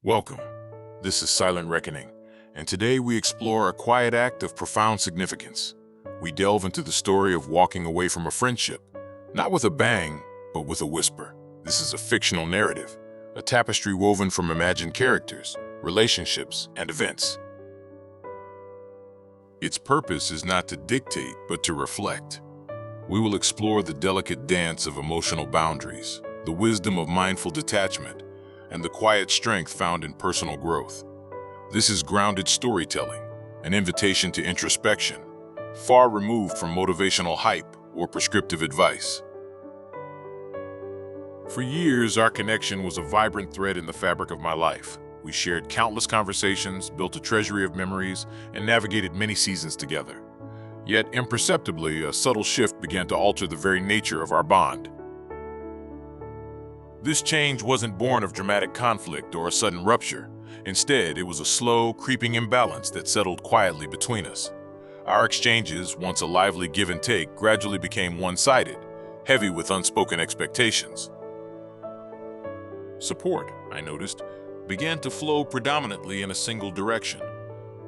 Welcome. This is Silent Reckoning, and today we explore a quiet act of profound significance. We delve into the story of walking away from a friendship, not with a bang, but with a whisper. This is a fictional narrative, a tapestry woven from imagined characters, relationships, and events. Its purpose is not to dictate, but to reflect. We will explore the delicate dance of emotional boundaries, the wisdom of mindful detachment, and the quiet strength found in personal growth. This is grounded storytelling, an invitation to introspection, far removed from motivational hype or prescriptive advice. For years, our connection was a vibrant thread in the fabric of my life. We shared countless conversations, built a treasury of memories, and navigated many seasons together. Yet, imperceptibly, a subtle shift began to alter the very nature of our bond. This change wasn't born of dramatic conflict or a sudden rupture. Instead, it was a slow, creeping imbalance that settled quietly between us. Our exchanges, once a lively give and take, gradually became one-sided, heavy with unspoken expectations. Support, I noticed, began to flow predominantly in a single direction.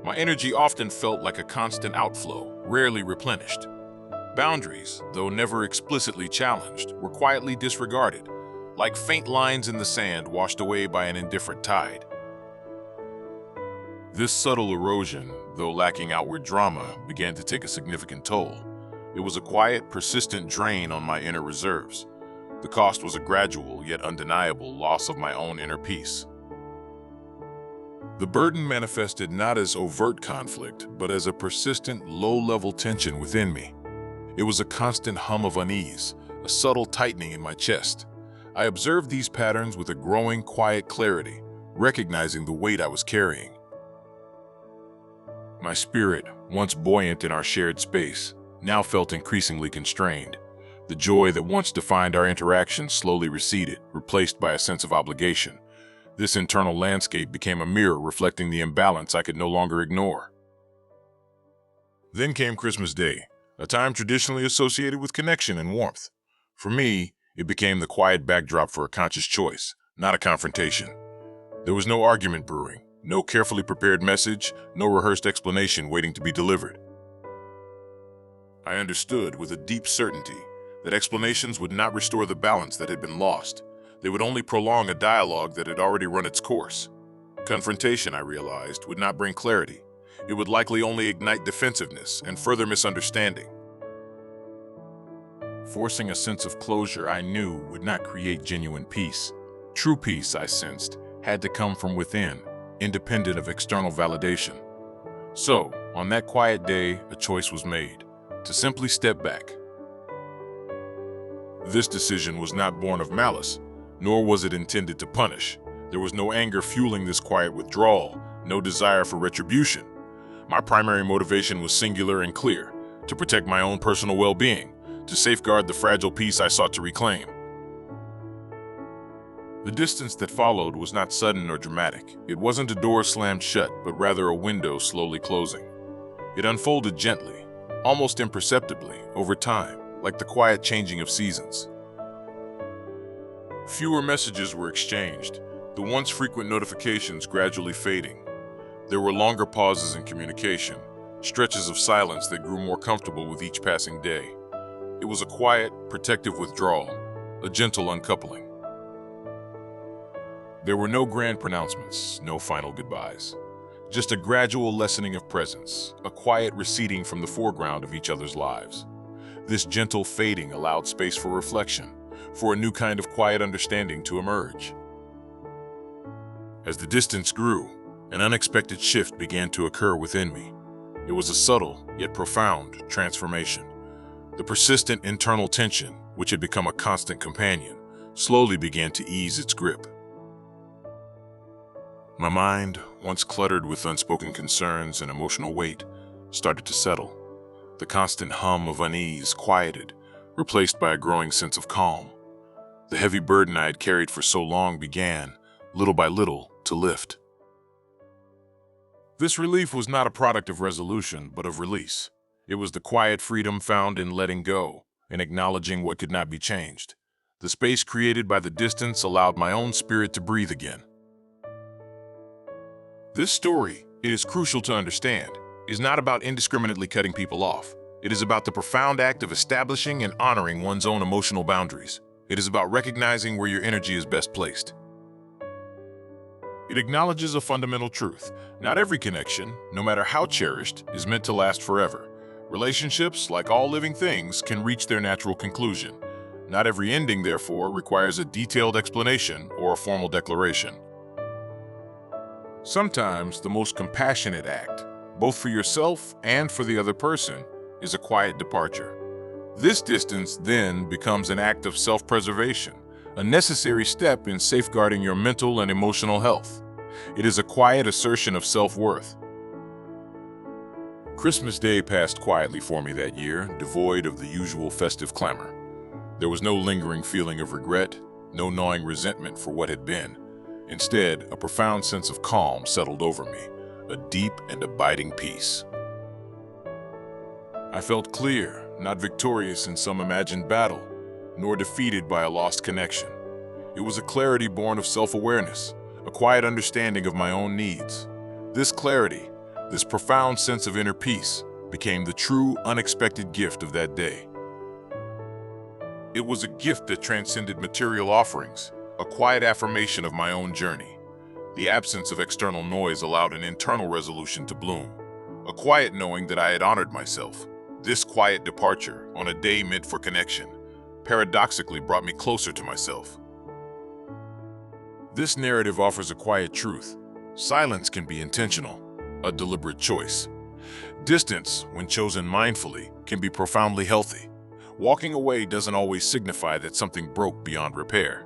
My energy often felt like a constant outflow, rarely replenished. Boundaries, though never explicitly challenged, were quietly disregarded, like faint lines in the sand washed away by an indifferent tide. This subtle erosion, though lacking outward drama, began to take a significant toll. It was a quiet, persistent drain on my inner reserves. The cost was a gradual, yet undeniable, loss of my own inner peace. The burden manifested not as overt conflict, but as a persistent, low-level tension within me. It was a constant hum of unease, a subtle tightening in my chest. I observed these patterns with a growing, quiet clarity, recognizing the weight I was carrying. My spirit, once buoyant in our shared space, now felt increasingly constrained. The joy that once defined our interaction slowly receded, replaced by a sense of obligation. This internal landscape became a mirror reflecting the imbalance I could no longer ignore. Then came Christmas Day, a time traditionally associated with connection and warmth. For me, it became the quiet backdrop for a conscious choice, not a confrontation. There was no argument brewing, no carefully prepared message, no rehearsed explanation waiting to be delivered. I understood with a deep certainty that explanations would not restore the balance that had been lost. They would only prolong a dialogue that had already run its course. Confrontation, I realized, would not bring clarity. It would likely only ignite defensiveness and further misunderstanding. Forcing a sense of closure I knew would not create genuine peace. True peace, I sensed, had to come from within, independent of external validation. So, on that quiet day, a choice was made, to simply step back. This decision was not born of malice, nor was it intended to punish. There was no anger fueling this quiet withdrawal, no desire for retribution. My primary motivation was singular and clear, to protect my own personal well-being, to safeguard the fragile peace I sought to reclaim. The distance that followed was not sudden or dramatic. It wasn't a door slammed shut, but rather a window slowly closing. It unfolded gently, almost imperceptibly, over time, like the quiet changing of seasons. Fewer messages were exchanged, the once frequent notifications gradually fading. There were longer pauses in communication, stretches of silence that grew more comfortable with each passing day. It was a quiet, protective withdrawal, a gentle uncoupling. There were no grand pronouncements, no final goodbyes. Just a gradual lessening of presence, a quiet receding from the foreground of each other's lives. This gentle fading allowed space for reflection, for a new kind of quiet understanding to emerge. As the distance grew, an unexpected shift began to occur within me. It was a subtle, yet profound, transformation. The persistent internal tension, which had become a constant companion, slowly began to ease its grip. My mind, once cluttered with unspoken concerns and emotional weight, started to settle. The constant hum of unease quieted, replaced by a growing sense of calm. The heavy burden I had carried for so long began, little by little, to lift. This relief was not a product of resolution, but of release. It was the quiet freedom found in letting go, in acknowledging what could not be changed. The space created by the distance allowed my own spirit to breathe again. This story, it is crucial to understand, is not about indiscriminately cutting people off. It is about the profound act of establishing and honoring one's own emotional boundaries. It is about recognizing where your energy is best placed. It acknowledges a fundamental truth. Not every connection, no matter how cherished, is meant to last forever. Relationships, like all living things, can reach their natural conclusion. Not every ending, therefore, requires a detailed explanation or a formal declaration. Sometimes the most compassionate act, both for yourself and for the other person, is a quiet departure. This distance then becomes an act of self-preservation, a necessary step in safeguarding your mental and emotional health. It is a quiet assertion of self-worth. Christmas Day passed quietly for me that year, devoid of the usual festive clamor. There was no lingering feeling of regret, no gnawing resentment for what had been. Instead, a profound sense of calm settled over me, a deep and abiding peace. I felt clear, not victorious in some imagined battle, nor defeated by a lost connection. It was a clarity born of self-awareness, a quiet understanding of my own needs. This clarity, this profound sense of inner peace, became the true, unexpected gift of that day. It was a gift that transcended material offerings, a quiet affirmation of my own journey. The absence of external noise allowed an internal resolution to bloom, a quiet knowing that I had honored myself. This quiet departure, on a day meant for connection, paradoxically brought me closer to myself. This narrative offers a quiet truth. Silence can be intentional, a deliberate choice. Distance, when chosen mindfully, can be profoundly healthy. Walking away doesn't always signify that something broke beyond repair.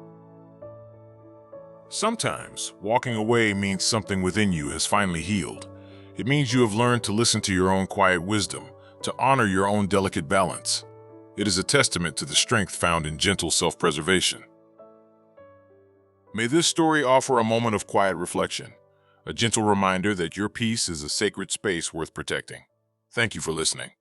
Sometimes, walking away means something within you has finally healed. It means you have learned to listen to your own quiet wisdom, to honor your own delicate balance. It is a testament to the strength found in gentle self-preservation. May this story offer a moment of quiet reflection, a gentle reminder that your peace is a sacred space worth protecting. Thank you for listening.